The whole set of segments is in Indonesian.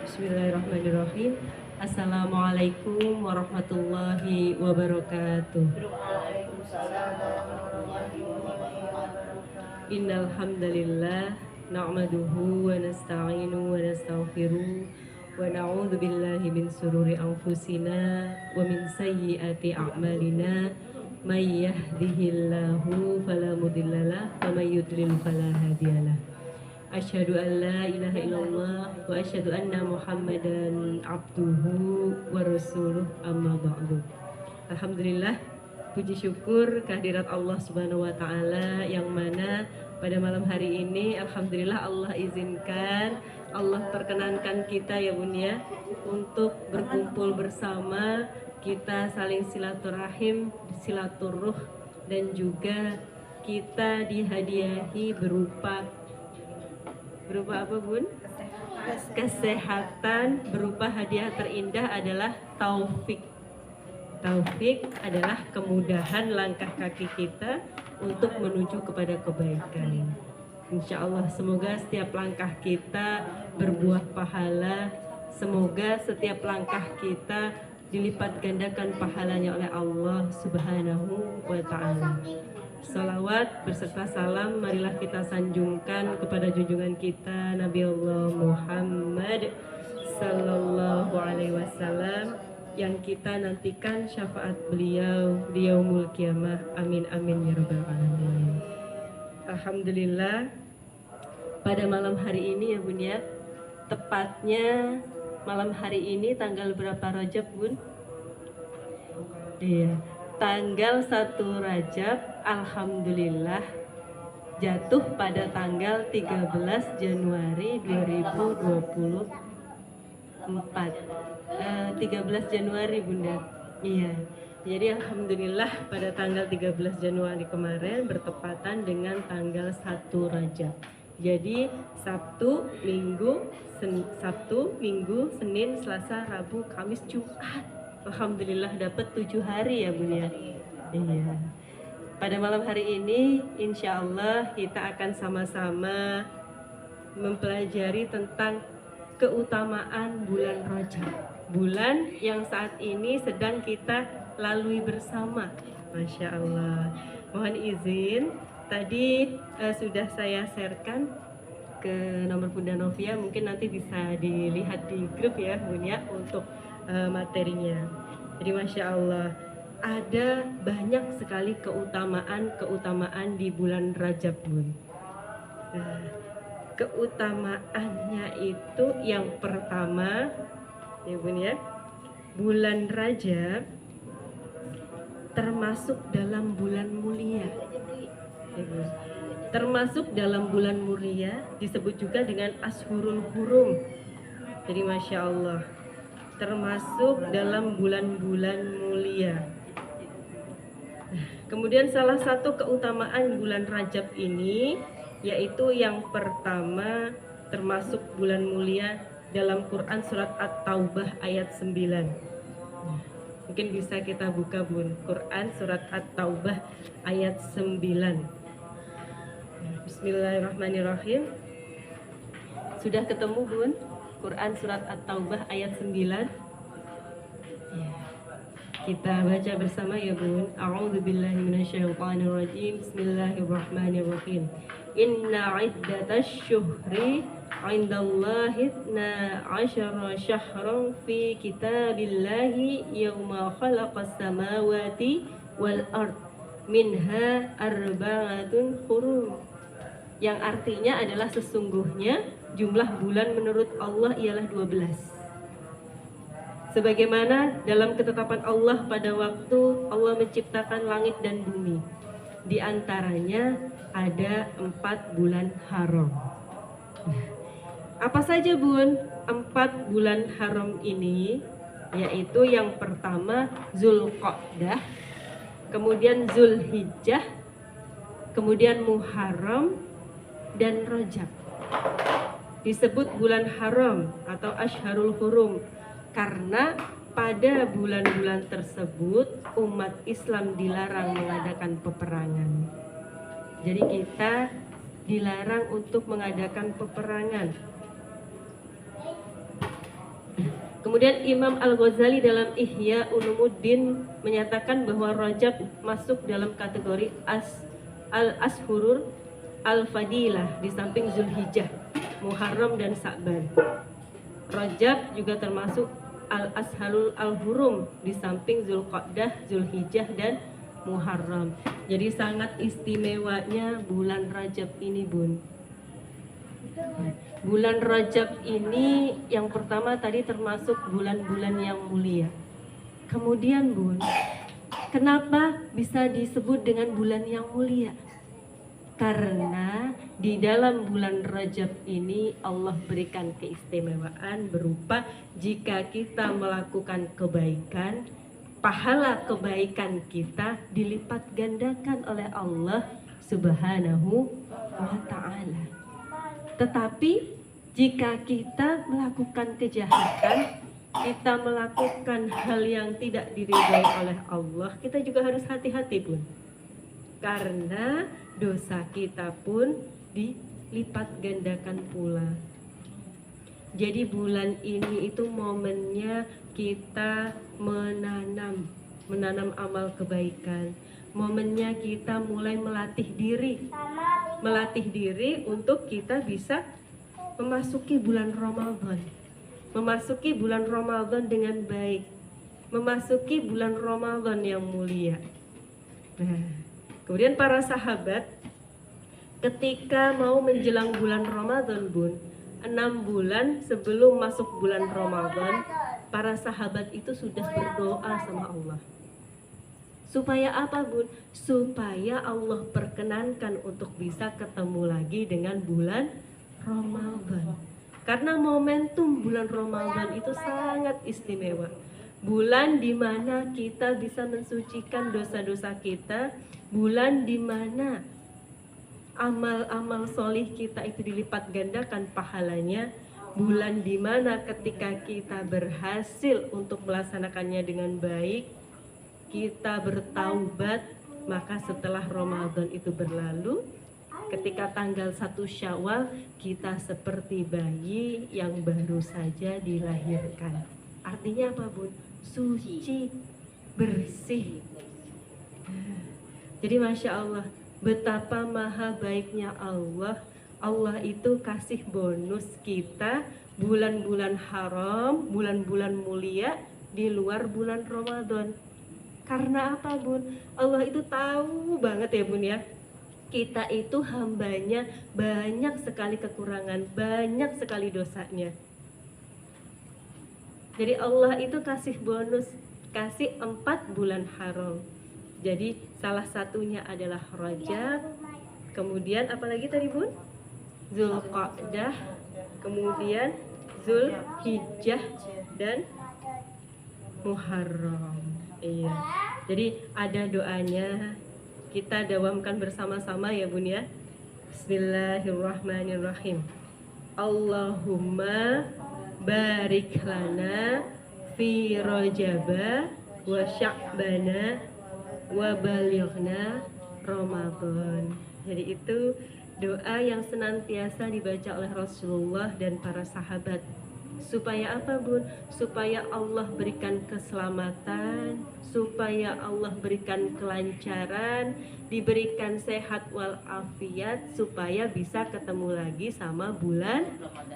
Bismillahirrahmanirrahim. Assalamualaikum warahmatullahi wabarakatuh. Innal hamdalillah na'maduhu wa nasta'inu wa nastaghfiruh wa na'udzu billahi min sururi anfusina wa min sayyiati a'malina may yahdihillahu fala mudhillalah wa may yudlil fala hadiyalah. Asyhadu an la ilaha illallah wa asyhadu anna Muhammadan abduhu wa rasuluh amma ba'du. Alhamdulillah, puji syukur kehadirat Allah Subhanahu wa taala yang mana pada malam hari ini alhamdulillah Allah izinkan, Allah perkenankan kita ya Bun ya untuk berkumpul bersama, kita saling silaturahim, silaturruh, dan juga kita dihadiahi berupa apa Bun? Kesehatan. Berupa hadiah terindah adalah taufik. Taufik adalah kemudahan langkah kaki kita untuk menuju kepada kebaikan. Insya Allah semoga setiap langkah kita berbuah pahala. Semoga setiap langkah kita dilipat gandakan pahalanya oleh Allah Subhanahu wa ta'ala. Salawat berserta salam marilah kita sanjungkan kepada junjungan kita Nabi Allah Muhammad Sallallahu Alaihi Wasallam yang kita nantikan syafaat beliau di yaumul kiamah. Amin amin ya rabbal alamin. Alhamdulillah, pada malam hari ini ya Bun ya, tepatnya malam hari ini tanggal berapa Rajab Bun? Iya, tanggal 1 Rajab, alhamdulillah jatuh pada tanggal 13 Januari 2024. 13 Januari Bunda. Iya. Jadi alhamdulillah pada tanggal 13 Januari kemarin bertepatan dengan tanggal 1 Rajab. Jadi Sabtu, Minggu, Senin, Selasa, Rabu, Kamis, Jumat. Alhamdulillah dapat 7 hari ya Bun ya. Iya. Pada malam hari ini insya Allah kita akan sama-sama mempelajari tentang keutamaan bulan Rajab. Bulan yang saat ini sedang kita lalui bersama. Masya Allah. Mohon izin, tadi sudah saya sharekan ke nomor Bunda Novia, mungkin nanti bisa dilihat di grup ya Bun ya untuk materinya. Jadi Masya Allah, ada banyak sekali keutamaan di bulan Rajab Bun. Nah, keutamaannya itu yang pertama ya Bun ya, bulan Rajab termasuk dalam bulan mulia ya Bun. Termasuk dalam bulan mulia, disebut juga dengan Ashurul Hurum. Jadi Masya Allah, termasuk dalam bulan-bulan mulia. Kemudian salah satu keutamaan bulan Rajab ini yaitu yang pertama termasuk bulan mulia dalam Quran surat At-Taubah ayat 9. Mungkin bisa kita buka Bun, Quran surat At-Taubah ayat 9. Bismillahirrahmanirrahim. Sudah ketemu Bun? Quran surat At-Taubah ayat 9. Ya. Kita baca bersama ya Bun. A'udzubillahi minasyaitonirrajim. Bismillahirrahmanirrahim. Inna iddatasy syuhri 'indallahi 12 syahran fi kitabillahi yauma khalaqas samawati wal ard minha arba'atun hurum. Yang artinya adalah sesungguhnya jumlah bulan menurut Allah ialah 12. Sebagaimana dalam ketetapan Allah pada waktu Allah menciptakan langit dan bumi. Di antaranya ada 4 bulan haram. Apa saja Bun 4 bulan haram ini? Yaitu yang pertama Zulqa'dah, kemudian Zulhijjah, kemudian Muharram, dan Rajab. Disebut bulan haram atau Ashharul Hurum karena pada bulan-bulan tersebut umat Islam dilarang mengadakan peperangan. Jadi kita dilarang untuk mengadakan peperangan. Kemudian Imam Al-Ghazali dalam Ihya Ulumuddin menyatakan bahwa Rajab masuk dalam kategori al-ashhurur al-fadilah di samping Zulhijjah, Muharram dan Sa'ban. Rajab juga termasuk al-ashalul al-hurum di samping Zulqa'dah, Zulhijjah dan Muharram. Jadi sangat istimewanya bulan Rajab ini, Bun. Bulan Rajab ini yang pertama tadi termasuk bulan-bulan yang mulia. Kemudian, Bun, kenapa bisa disebut dengan bulan yang mulia? Karena di dalam bulan Rajab ini Allah berikan keistimewaan berupa jika kita melakukan kebaikan, pahala kebaikan kita dilipat gandakan oleh Allah Subhanahu wa ta'ala. Tetapi jika kita melakukan kejahatan, kita melakukan hal yang tidak diridhai oleh Allah, kita juga harus hati-hati, Bun. Karena dosa kita pun dilipat gandakan pula. Jadi bulan ini itu momennya kita menanam amal kebaikan. Momennya kita mulai melatih diri untuk kita bisa memasuki bulan Ramadan. Memasuki bulan Ramadan dengan baik. Memasuki bulan Ramadan yang mulia. Nah, kemudian para sahabat ketika mau menjelang bulan Ramadan, Bun, 6 bulan sebelum masuk bulan Ramadan, para sahabat itu sudah berdoa sama Allah. Supaya apa, Bun? Supaya Allah perkenankan untuk bisa ketemu lagi dengan bulan Ramadan. Karena momentum bulan Ramadan itu sangat istimewa. Bulan di mana kita bisa mensucikan dosa-dosa kita, bulan di mana amal-amal solih kita itu dilipat gandakan pahalanya, bulan di mana ketika kita berhasil untuk melaksanakannya dengan baik, kita bertaubat, maka setelah Ramadan itu berlalu, ketika tanggal 1 Syawal kita seperti bayi yang baru saja dilahirkan. Artinya apa, Bun? Suci, bersih. Jadi Masya Allah, betapa maha baiknya Allah. Allah itu kasih bonus kita bulan-bulan haram, bulan-bulan mulia di luar bulan Ramadan. Karena apa, Bun? Allah itu tahu banget ya, Bun, ya. Kita itu hambanya banyak sekali kekurangan, banyak sekali dosanya. Jadi Allah itu kasih bonus, kasih 4 bulan haram. Jadi salah satunya adalah Rajab, kemudian apalagi tadi, Bun? Zulqa'dah, kemudian Zulhijjah dan Muharram. Iya. Jadi ada doanya, kita dawamkan bersama-sama ya, Bun, ya. Bismillahirrahmanirrahim. Allahumma barik lana fi Rajaba wa Sya'bana wa balighna Ramadan. Jadi itu doa yang senantiasa dibaca oleh Rasulullah dan para sahabat. Supaya apa, Bun? Supaya Allah berikan keselamatan, supaya Allah berikan kelancaran, diberikan sehat walafiat, supaya bisa ketemu lagi sama bulan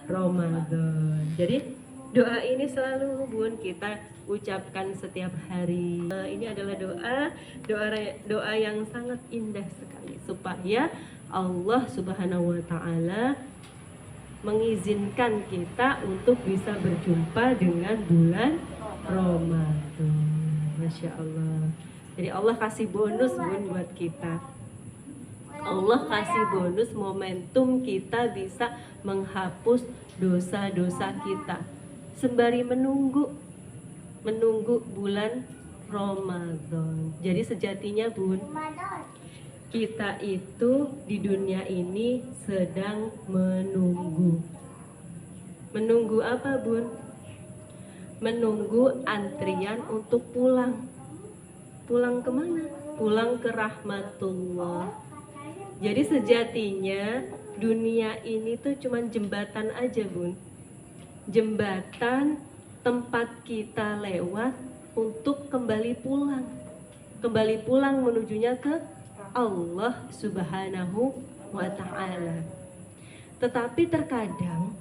Ramadan. Jadi doa ini selalu, Bun, kita ucapkan setiap hari. Ini adalah doa yang sangat indah sekali, supaya Allah Subhanahu wa ta'ala mengizinkan kita untuk bisa berjumpa dengan bulan Ramadan. Masya Allah. Jadi Allah kasih bonus, Bun, buat kita. Allah kasih bonus momentum kita bisa menghapus dosa-dosa kita sembari menunggu bulan Ramadan. Jadi sejatinya, Bun, kita itu di dunia ini sedang menunggu. Menunggu apa, Bun? Menunggu antrian untuk pulang. Pulang kemana? Pulang ke rahmatullah. Jadi sejatinya dunia ini tuh cuman jembatan aja, Bun. Jembatan tempat kita lewat untuk kembali pulang. Kembali pulang menujunya ke Allah Subhanahu wa ta'ala. Tetapi terkadang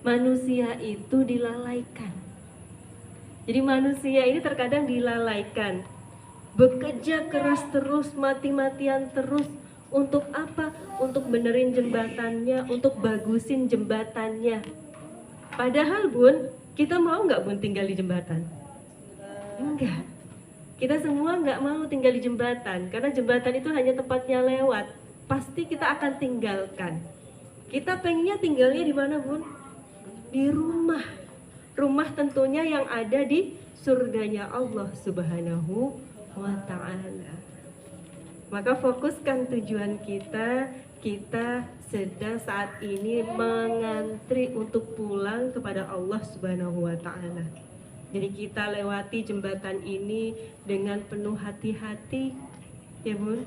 manusia itu dilalaikan. Jadi manusia ini terkadang dilalaikan. Bekerja keras terus, mati-matian terus. Untuk apa? Untuk benerin jembatannya, untuk bagusin jembatannya. Padahal Bun, kita mau nggak Bun tinggal di jembatan? Enggak. Kita semua nggak mau tinggal di jembatan, karena jembatan itu hanya tempatnya lewat. Pasti kita akan tinggalkan. Kita pengennya tinggalnya di mana Bun? Di rumah. Rumah tentunya yang ada di surganya Allah Subhanahu wa ta'ala. Maka fokuskan tujuan kita. Kita sedang saat ini mengantri untuk pulang kepada Allah Subhanahu wa ta'ala. Jadi kita lewati jembatan ini dengan penuh hati-hati, ya Bun.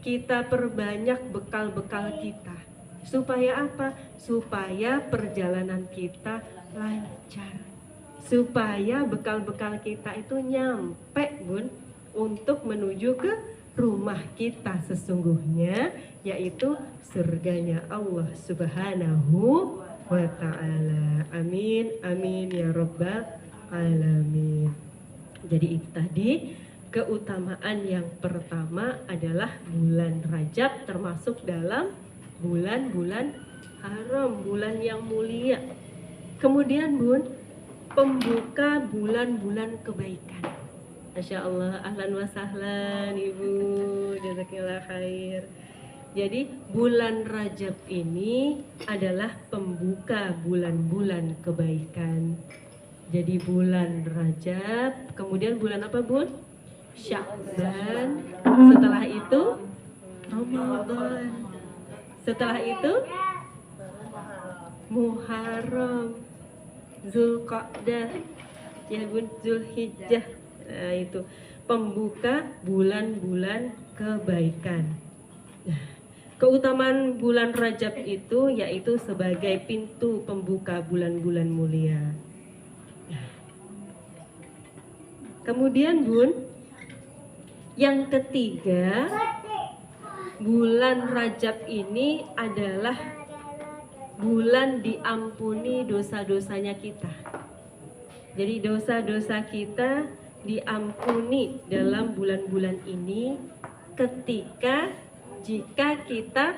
Kita perbanyak bekal-bekal kita. Supaya apa? Supaya perjalanan kita lancar. Supaya bekal-bekal kita itu nyampe Bun, untuk menuju ke rumah kita sesungguhnya, yaitu surganya Allah Subhanahu wa ta'ala. Amin, amin ya rabbal alamin. Jadi itu tadi keutamaan yang pertama adalah bulan Rajab termasuk dalam bulan-bulan haram, bulan yang mulia. Kemudian Bun, pembuka bulan-bulan kebaikan. Masya Allah, ahlan wa sahlan Ibu, jazakillah khair. Jadi bulan Rajab ini adalah pembuka bulan-bulan kebaikan. Jadi bulan Rajab, kemudian bulan apa Bun? Sya'ban. Setelah itu Ramadan. Setelah itu Muharram, Zulqa'dah, ya Bun, Zulhijjah. Nah, itu pembuka bulan-bulan kebaikan. Nah, keutamaan bulan Rajab itu yaitu sebagai pintu pembuka bulan-bulan mulia. Nah, kemudian Bun, yang ketiga, bulan Rajab ini adalah bulan diampuni dosa-dosanya kita. Jadi dosa-dosa kita diampuni dalam bulan-bulan ini jika kita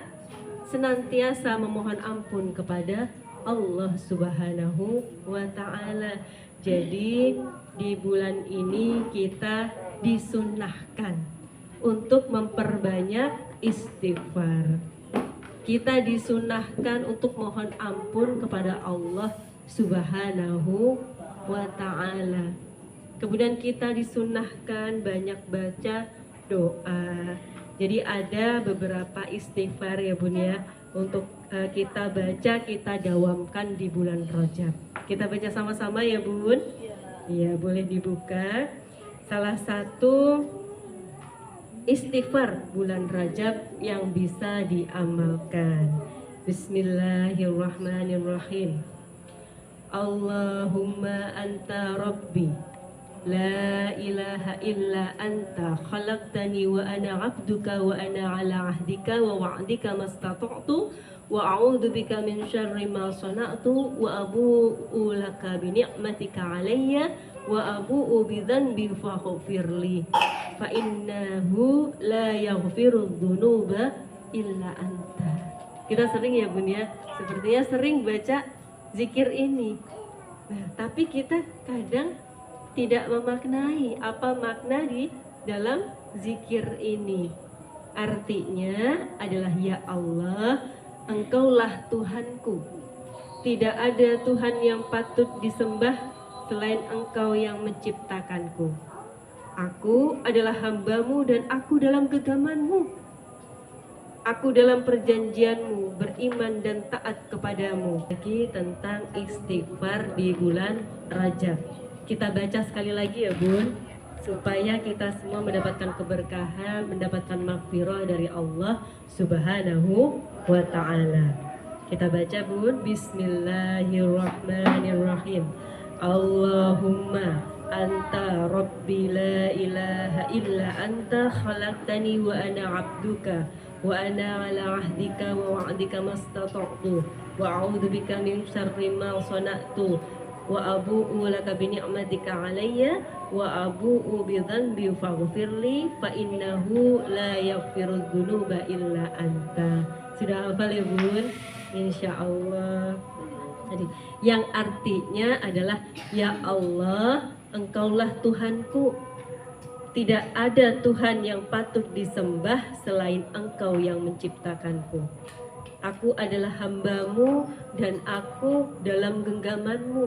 senantiasa memohon ampun kepada Allah Subhanahu wa ta'ala. Jadi di bulan ini kita disunnahkan untuk memperbanyak istighfar. Kita disunahkan untuk mohon ampun kepada Allah Subhanahu wa ta'ala. Kemudian kita disunahkan banyak baca doa. Jadi ada beberapa istighfar ya Bun ya, untuk kita baca, kita dawamkan di bulan Rajab. Kita baca sama-sama ya Bun. Iya, boleh dibuka. Salah satu istighfar bulan Rajab yang bisa diamalkan. Bismillahirrahmanirrahim. Allahumma anta rabbi la ilaha illa anta khalaqtani wa ana 'abduka wa ana 'ala 'ahdika wa wa'dika mastata'tu wa a'udzu bika min syarri ma sana'tu wa abu'u laka bi ni'matika 'alayya wa abu'u bi dzanbi faghfirli fa innahu la yaghfiru dzunuba illa anta. Kita sering ya Bun ya, sepertinya sering baca zikir ini. Nah, tapi kita kadang tidak memaknai apa makna di dalam zikir ini. Artinya adalah, ya Allah, Engkaulah Tuhanku. Tidak ada Tuhan yang patut disembah selain Engkau yang menciptakanku. Aku adalah hamba-Mu dan aku dalam genggaman-Mu. Aku dalam perjanjian-Mu, beriman dan taat kepadamu. Lagi tentang istighfar di bulan Rajab. Kita baca sekali lagi ya Bun, supaya kita semua mendapatkan keberkahan, mendapatkan maghfirah dari Allah Subhanahu wa ta'ala. Kita baca Bun, Bismillahirrahmanirrahim. Allahumma anta rabbi la ilaha illa anta khalaqtani wa ana abduka wa ana ala ahdika wa wa'dika mastata'tu wa a'udzu bika min syarri ma sana'tu wa abu'u laka bi ni'matika alayya wa abu'u bi dhanbi faghfirli fa innahu la yaghfiru dzunuba illa anta. Sudah hafal ya Bun? Insyaallah. Jadi yang artinya adalah ya Allah, Engkaulah Tuhanku. Tidak ada Tuhan yang patut disembah selain Engkau yang menciptakanku. Aku adalah hamba-Mu dan aku dalam genggaman-Mu.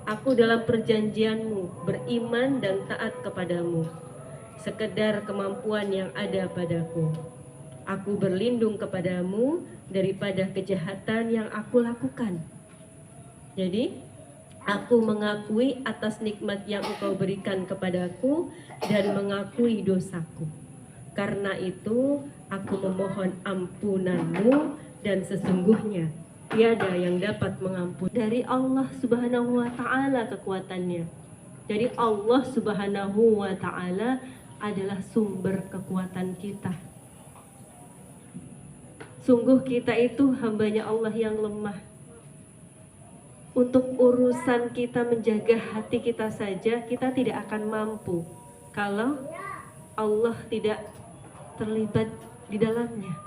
Aku dalam perjanjian-Mu, beriman dan taat kepadamu. Sekedar kemampuan yang ada padaku. Aku berlindung kepadamu daripada kejahatan yang aku lakukan. Jadi, aku mengakui atas nikmat yang Engkau berikan kepadaku dan mengakui dosaku. Karena itu, aku memohon ampunan-Mu dan sesungguhnya tiada yang dapat mengampuni. Dari Allah Subhanahu wa Ta'ala kekuatannya. Jadi Allah Subhanahu wa Ta'ala adalah sumber kekuatan kita. Sungguh kita itu hambanya Allah yang lemah. Untuk urusan kita menjaga hati kita saja, kita tidak akan mampu kalau Allah tidak terlibat di dalamnya.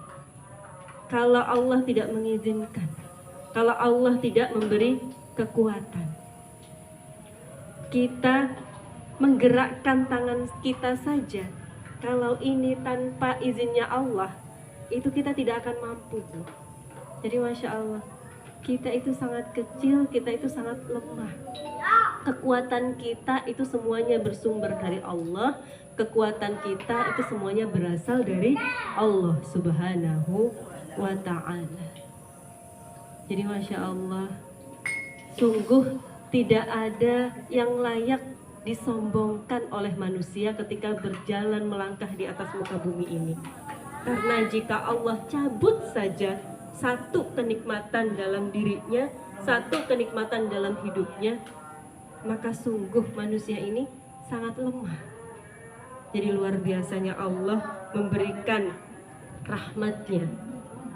Kalau Allah tidak mengizinkan, kalau Allah tidak memberi kekuatan. Kita menggerakkan tangan kita saja, kalau ini tanpa izinnya Allah, itu kita tidak akan mampu. Jadi Masya Allah, kita itu sangat kecil, kita itu sangat lemah. Kekuatan kita itu semuanya bersumber dari Allah. Kekuatan kita itu semuanya berasal dari Allah Subhanahu wa Ta'ala. Jadi Masya Allah, sungguh tidak ada yang layak disombongkan oleh manusia ketika berjalan melangkah di atas muka bumi ini. Karena jika Allah cabut saja satu kenikmatan dalam dirinya, satu kenikmatan dalam hidupnya, maka sungguh manusia ini sangat lemah. Jadi luar biasanya Allah memberikan rahmatnya,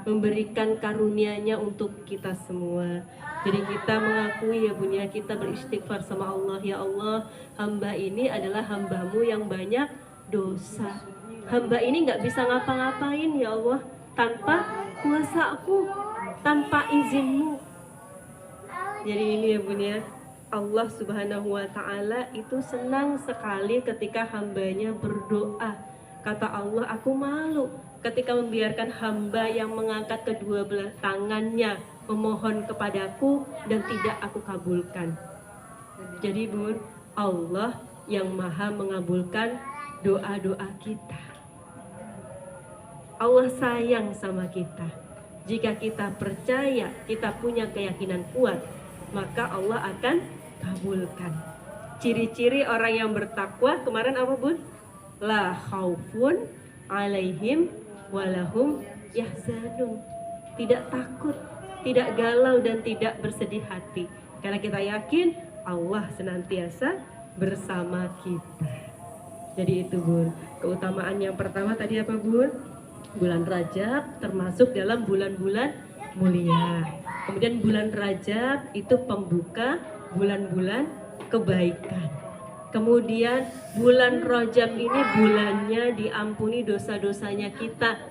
memberikan karunia-Nya untuk kita semua. Jadi kita mengakui ya Bun ya, kita beristighfar sama Allah, ya Allah, hamba ini adalah hamba-Mu yang banyak dosa. Hamba ini gak bisa ngapa-ngapain ya Allah tanpa kuasa-Ku, tanpa izin-Mu. Jadi ini ya Bun ya, Allah Subhanahu wa Ta'ala itu senang sekali ketika hambanya berdoa. Kata Allah, aku malu ketika membiarkan hamba yang mengangkat kedua belah tangannya memohon kepadaku dan tidak aku kabulkan. Jadi Bun, Allah yang maha mengabulkan doa-doa kita. Allah sayang sama kita. Jika kita percaya, kita punya keyakinan kuat, maka Allah akan kabulkan. Ciri-ciri orang yang bertakwa kemarin apa Bun? La khaufun alaihim walahum yahzanun. Tidak takut, tidak galau dan tidak bersedih hati. Karena kita yakin Allah senantiasa bersama kita. Jadi itu Bun, keutamaan yang pertama tadi apa Bun? Bulan Rajab termasuk dalam bulan-bulan mulia. Kemudian bulan Rajab itu pembuka bulan-bulan kebaikan. Kemudian bulan Rajab ini bulannya diampuni dosa-dosanya kita.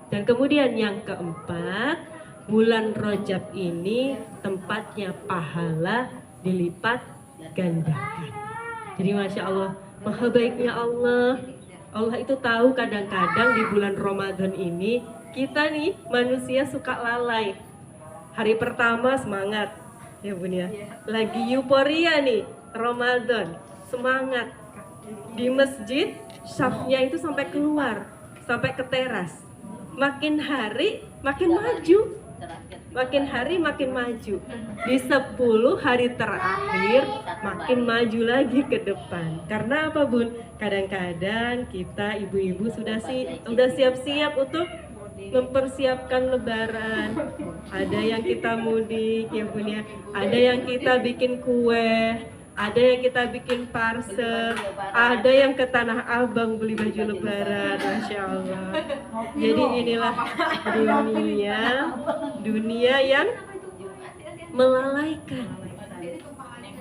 Dan kemudian yang keempat, bulan Rajab ini tempatnya pahala dilipat gandakan. Jadi Masya Allah, maha baiknya Allah. Allah itu tahu kadang-kadang di bulan Ramadan ini kita nih manusia suka lalai. Hari pertama semangat ya Bun ya, lagi euforia nih Ramadan, semangat di masjid, syafnya itu sampai keluar, sampai ke teras. Makin hari makin maju, makin hari makin maju. Di 10 hari terakhir makin maju lagi ke depan. Karena apa Bun? Kadang-kadang kita ibu-ibu sudah siap-siap untuk mempersiapkan lebaran. Ada yang kita mudik ya Bun ya. Ada yang kita bikin kue, ada yang kita bikin parcel, ada yang ke Tanah Abang beli baju lebaran, Masya Allah. Jadi inilah dunia yang melalaikan.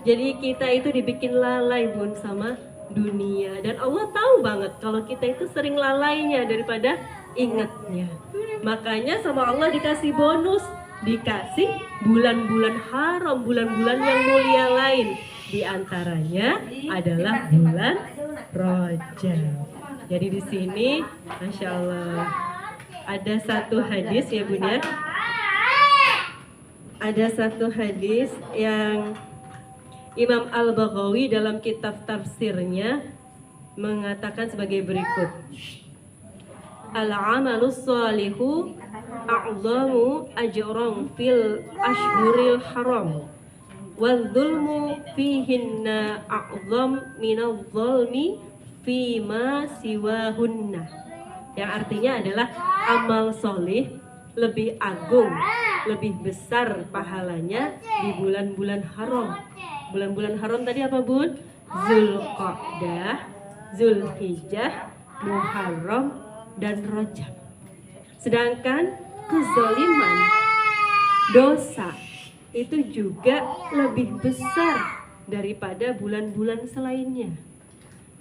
Jadi kita itu dibikin lalai Bun sama dunia. Dan Allah tahu banget kalau kita itu sering lalainya daripada ingatnya. Makanya sama Allah dikasih bonus, dikasih bulan-bulan haram, bulan-bulan yang mulia lain. Di antaranya adalah bulan Rajab. Jadi di sini, Masya Allah, ada satu hadis ya Bun ya. Ada satu hadis yang Imam Al-Baghawi dalam kitab tafsirnya mengatakan sebagai berikut. Al-amalus salihu a'zamu ajran fil ashhuril haram wal dzulmu fihinna a'zam minadh dzulmi fima siwahunna. Yang artinya adalah amal solih lebih agung, lebih besar pahalanya di bulan-bulan haram. Bulan-bulan haram tadi apa Bun? Zulqa'dah, Zulhijjah, Muharram, dan Rajab. Sedangkan kezaliman, dosa itu juga lebih besar daripada bulan-bulan selainnya.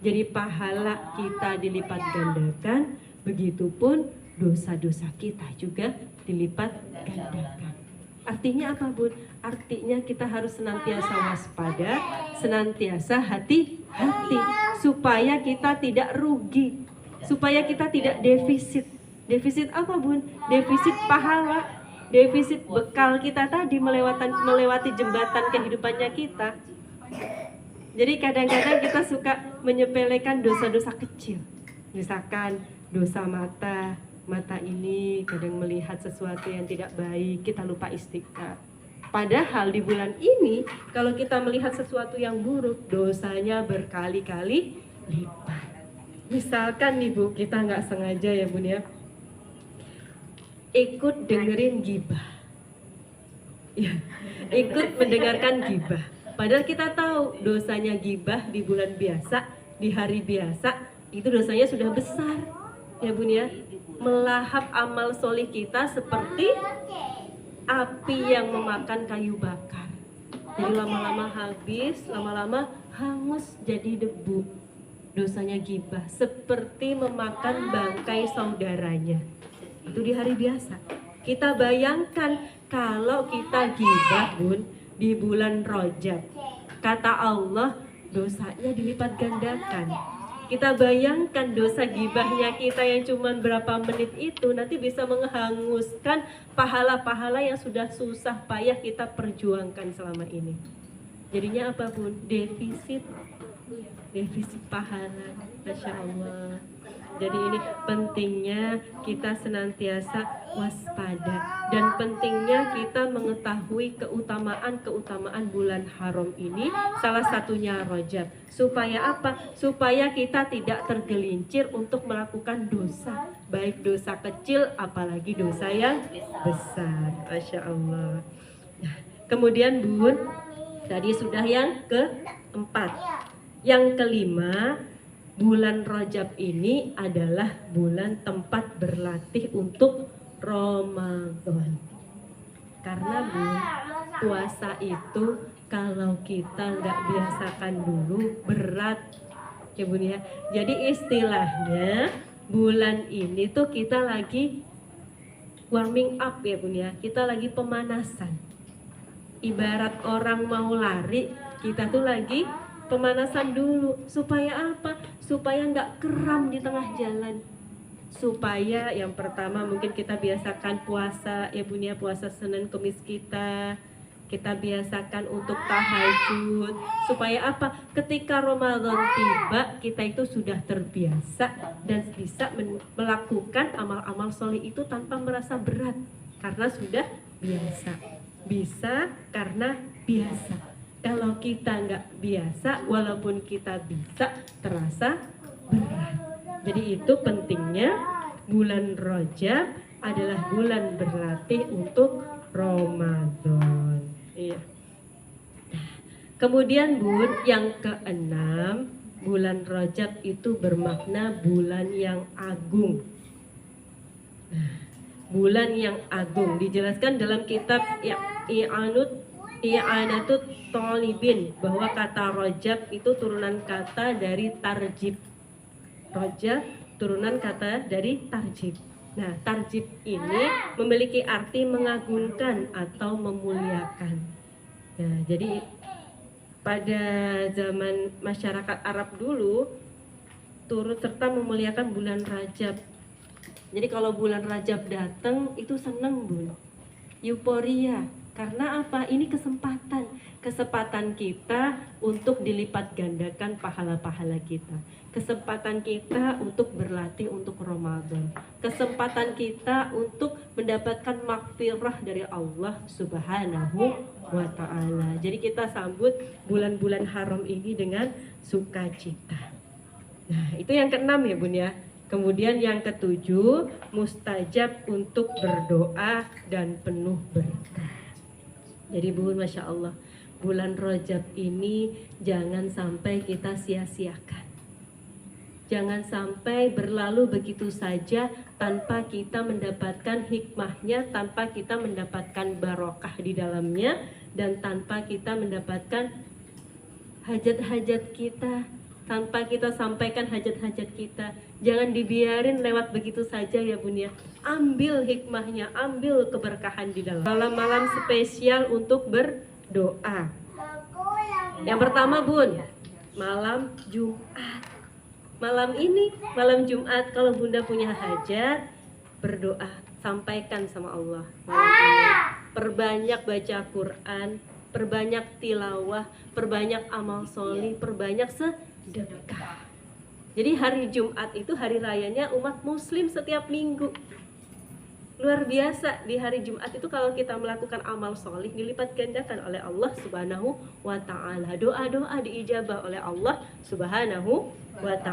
Jadi pahala kita dilipat gandakan, begitupun dosa-dosa kita juga dilipat gandakan. Artinya apa Bun? Artinya kita harus senantiasa waspada, senantiasa hati-hati supaya kita tidak rugi, supaya kita tidak defisit. Defisit apa Bun? Defisit pahala, defisit bekal kita tadi melewati jembatan kehidupannya kita. Jadi kadang-kadang kita suka menyepelekan dosa-dosa kecil. Misalkan dosa mata ini kadang melihat sesuatu yang tidak baik, kita lupa istighfar. Padahal di bulan ini kalau kita melihat sesuatu yang buruk, dosanya berkali-kali lipat. Misalkan nih Bu, kita nggak sengaja ya Bun ya, ikut dengerin gibah, ya, ikut mendengarkan gibah. Padahal kita tahu dosanya gibah di bulan biasa, di hari biasa, itu dosanya sudah besar ya Bun ya. Melahap amal solih kita seperti api yang memakan kayu bakar. Jadi lama-lama habis, lama-lama hangus jadi debu. Dosanya gibah seperti memakan bangkai saudaranya. Itu di hari biasa. Kita bayangkan kalau kita gibah Bun di bulan Rajab. Kata Allah, dosanya dilipat gandakan. Kita bayangkan dosa gibahnya kita yang cuma berapa menit itu nanti bisa menghanguskan pahala-pahala yang sudah susah payah kita perjuangkan selama ini. Jadinya apa Bun? Defisit pahala. Masya Allah. Jadi ini pentingnya kita senantiasa waspada dan pentingnya kita mengetahui keutamaan bulan haram ini, salah satunya Rajab. Supaya apa? Supaya kita tidak tergelincir untuk melakukan dosa, baik dosa kecil apalagi dosa yang besar. Masya Allah. Nah, kemudian Bun, tadi sudah yang keempat. Yang kelima, bulan Rajab ini adalah bulan tempat berlatih untuk Ramadan. Karena Bun, puasa itu kalau kita nggak biasakan dulu berat ya Bun ya. Jadi istilahnya bulan ini tuh kita lagi warming up ya Bun ya. Kita lagi pemanasan. Ibarat orang mau lari, kita tuh lagi pemanasan dulu. Supaya apa? Supaya nggak kram di tengah jalan. Supaya yang pertama mungkin kita biasakan puasa ya Bun ya, puasa Senin Kemis kita biasakan untuk tahajud. Supaya apa? Ketika Ramadan tiba kita itu sudah terbiasa dan bisa melakukan amal-amal soleh itu tanpa merasa berat karena sudah biasa. Bisa karena biasa. Kalau kita nggak biasa, walaupun kita bisa, terasa berat. Jadi itu pentingnya bulan Rajab adalah bulan berlatih untuk Ramadan. Iya. Kemudian Bun, yang keenam, bulan Rajab itu bermakna bulan yang agung. Bulan yang agung dijelaskan dalam kitab I'anatut Thalibin bahwa kata Rajab itu turunan kata dari tarjib. Rajab turunan kata dari tarjib. Nah, tarjib ini memiliki arti mengagungkan atau memuliakan. Nah, jadi pada zaman masyarakat Arab dulu turut serta memuliakan bulan Rajab. Jadi kalau bulan Rajab datang itu senang, Bun. Euforia. Karena apa? Ini kesempatan kita untuk dilipat gandakan pahala-pahala kita. Kesempatan kita untuk berlatih untuk Ramadan. Kesempatan kita untuk mendapatkan maghfirah dari Allah Subhanahu wa ta'ala. Jadi kita sambut bulan-bulan haram ini dengan sukacita. Nah, itu yang keenam ya Bun ya. Kemudian yang ketujuh, mustajab untuk berdoa dan penuh berkah. Jadi Bun, Masya Allah, bulan Rajab ini jangan sampai kita sia-siakan. Jangan sampai berlalu begitu saja tanpa kita mendapatkan hikmahnya, tanpa kita mendapatkan barokah di dalamnya, dan tanpa kita mendapatkan hajat-hajat kita, tanpa kita sampaikan hajat-hajat kita. Jangan dibiarin lewat begitu saja ya Bun ya. Ambil hikmahnya, ambil keberkahan di dalam. Malam-malam spesial untuk berdoa. Yang pertama Bun, malam Jumat. Malam ini, malam Jumat, kalau Bunda punya hajat, berdoa, sampaikan sama Allah malam ini. Perbanyak baca Quran, perbanyak tilawah, perbanyak amal sholih, perbanyak sedekah. Jadi hari Jumat itu hari rayanya umat muslim setiap minggu. Luar biasa, di hari Jumat itu kalau kita melakukan amal sholih dilipat gandakan oleh Allah Subhanahu wa ta'ala. Doa-doa diijabah oleh Allah Subhanahu wa ta'ala.